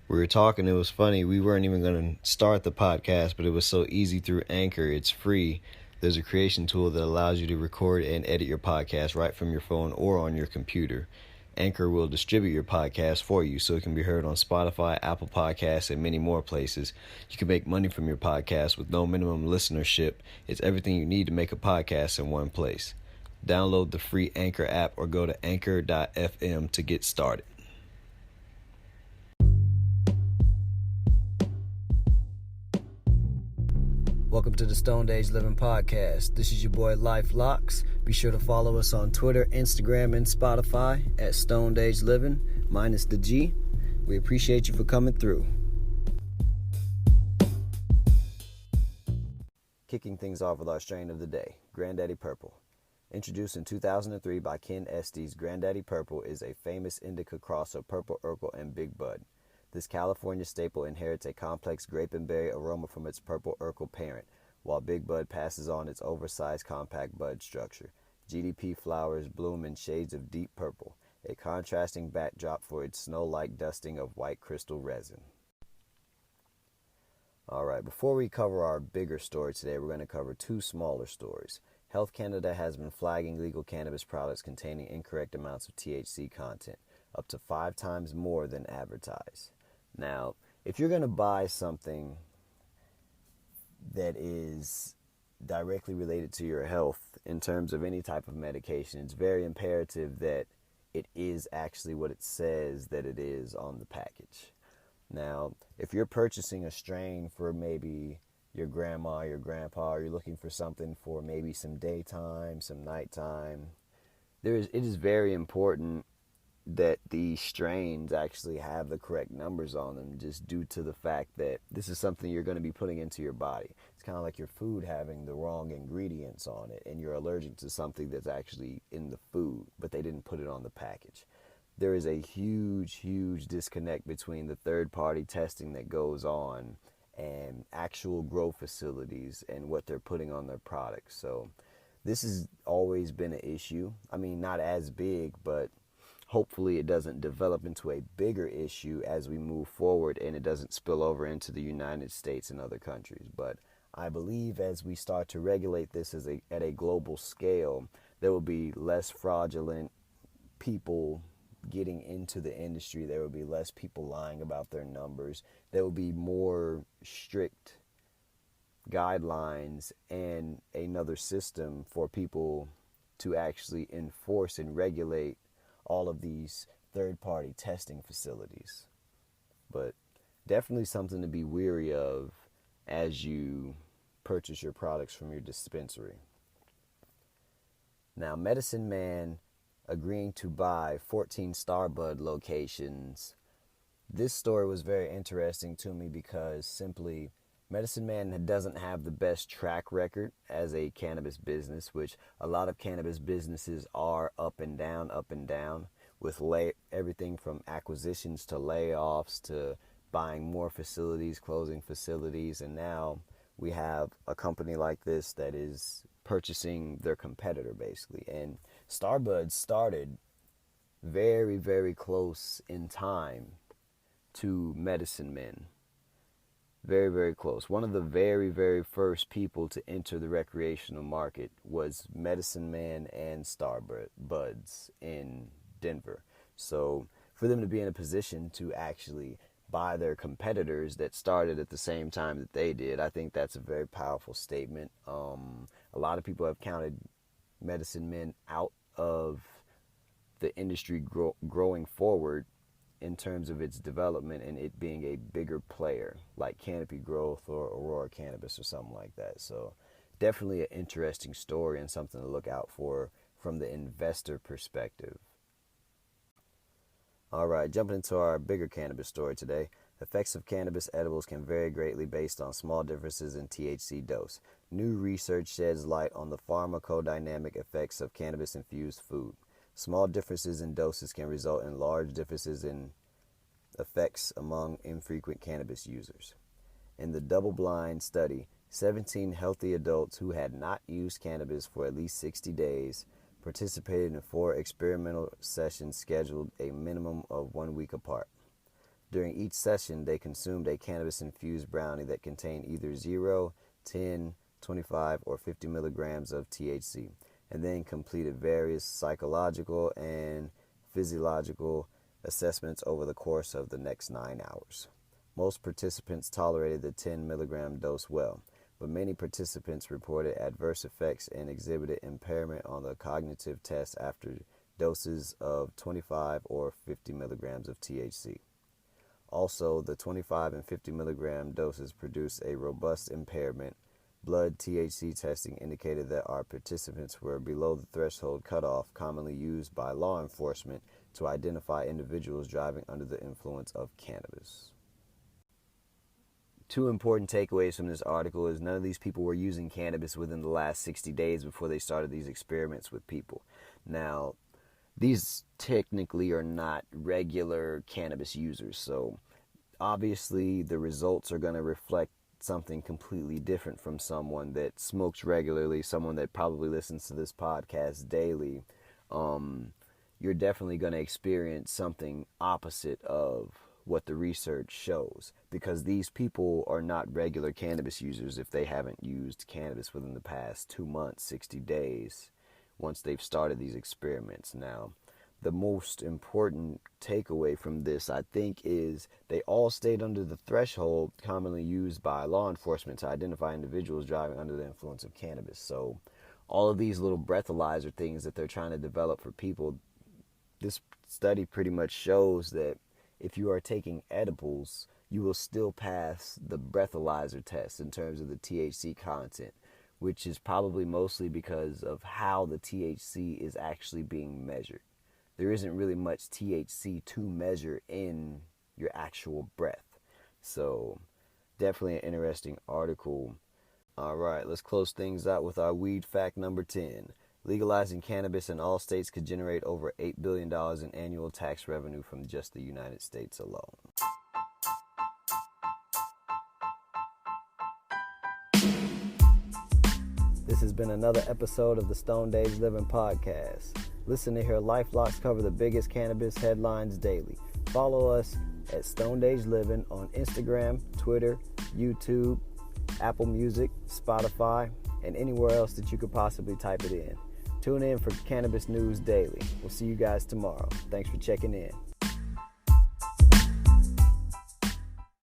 We were talking, it was funny, we weren't even going to start the podcast, but it was so easy through Anchor. It's free. There's a creation tool that allows you to record and edit your podcast right from your phone or on your computer. Anchor will distribute your podcast for you so it can be heard on Spotify, Apple Podcasts, and many more places. You can make money from your podcast with no minimum listenership. It's everything you need to make a podcast in one place. Download the free Anchor app or go to anchor.fm to get started. Welcome to the Stoned Age Living Podcast. This is your boy Life Locks. Be sure to follow us on Twitter, Instagram, and Spotify at Stoned Age Living, minus the G. We appreciate you for coming through. Kicking things off with our strain of the day, Granddaddy Purple. Introduced in 2003 by Ken Estes, Granddaddy Purple is a famous indica cross of Purple Urkel and Big Bud. This California staple inherits a complex grape and berry aroma from its Purple Urkel parent, while Big Bud passes on its oversized compact bud structure. GDP flowers bloom in shades of deep purple, a contrasting backdrop for its snow-like dusting of white crystal resin. Alright, before we cover our bigger story today, we're going to cover two smaller stories. Health Canada has been flagging legal cannabis products containing incorrect amounts of THC content, up to 5 times more than advertised. Now, if you're going to buy something that is directly related to your health in terms of any type of medication, it's very imperative that it is actually what it says that it is on the package. Now, if you're purchasing a strain for maybe your grandma, your grandpa, or you're looking for something for maybe some daytime, some nighttime, it is very important that the strains actually have the correct numbers on them, just due to the fact that this is something you're going to be putting into your body. It's kind of like your food having the wrong ingredients on it, and you're allergic to something that's actually in the food, but they didn't put it on the package. There is a huge disconnect between the third-party testing that goes on and actual grow facilities and what they're putting on their products. So this has always been an issue. I mean, not as big, but hopefully it doesn't develop into a bigger issue as we move forward and it doesn't spill over into the United States and other countries. But I believe as we start to regulate this at a global scale, there will be less fraudulent people getting into the industry. There will be less people lying about their numbers. There will be more strict guidelines and another system for people to actually enforce and regulate all of these third-party testing facilities. But definitely something to be wary of as you purchase your products from your dispensary. Now, Medicine Man agreeing to buy 14 Starbud locations. This story was very interesting to me because simply Medicine Man doesn't have the best track record as a cannabis business, which a lot of cannabis businesses are up and down, with everything from acquisitions to layoffs to buying more facilities, closing facilities, and now we have a company like this that is purchasing their competitor basically. And Starbud started very close in time to Medicine Men. Very close. One of the very first people to enter the recreational market was Medicine Man and Starbuds in Denver. So for them to be in a position to actually buy their competitors that started at the same time that they did, I think that's a very powerful statement. A lot of people have counted Medicine Men out of the industry growing forward in terms of its development and it being a bigger player like Canopy Growth or Aurora Cannabis or something like that. So definitely an interesting story and something to look out for from the investor perspective. Alright, jumping into our bigger cannabis story today. Effects of cannabis edibles can vary greatly based on small differences in THC dose. New research sheds light on the pharmacodynamic effects of cannabis-infused food. Small differences in doses can result in large differences in effects among infrequent cannabis users. In the double-blind study, 17 healthy adults who had not used cannabis for at least 60 days participated in 4 experimental sessions scheduled a minimum of 1 week apart. During each session, they consumed a cannabis-infused brownie that contained either 0, 10, 25, or 50 milligrams of THC, and then completed various psychological and physiological assessments over the course of the next 9 hours. Most participants tolerated the 10 milligram dose well, but many participants reported adverse effects and exhibited impairment on the cognitive test after doses of 25 or 50 milligrams of THC. Also, the 25 and 50 milligram doses produced a robust impairment. Blood THC testing indicated that our participants were below the threshold cutoff commonly used by law enforcement to identify individuals driving under the influence of cannabis. Two important takeaways from this article is none of these people were using cannabis within the last 60 days before they started these experiments with people. Now, these technically are not regular cannabis users, so obviously the results are going to reflect something completely different from someone that smokes regularly, someone that probably listens to this podcast daily. You're definitely going to experience something opposite of what the research shows, because these people are not regular cannabis users if they haven't used cannabis within the past 2 months, 60 days, once they've started these experiments. Now, the most important takeaway from this, I think, is they all stayed under the threshold commonly used by law enforcement to identify individuals driving under the influence of cannabis. So all of these little breathalyzer things that they're trying to develop for people, this study pretty much shows that if you are taking edibles, you will still pass the breathalyzer test in terms of the THC content, which is probably mostly because of how the THC is actually being measured. There isn't really much THC to measure in your actual breath. So definitely an interesting article. All right, let's close things out with our weed fact number 10. Legalizing cannabis in all states could generate over $8 billion in annual tax revenue from just the United States alone. This has been another episode of the Stone Age Living Podcast. Listen to hear LifeLocks cover the biggest cannabis headlines daily. Follow us at Stone Age Living on Instagram, Twitter, YouTube, Apple Music, Spotify, and anywhere else that you could possibly type it in. Tune in for cannabis news daily. We'll see you guys tomorrow. Thanks for checking in.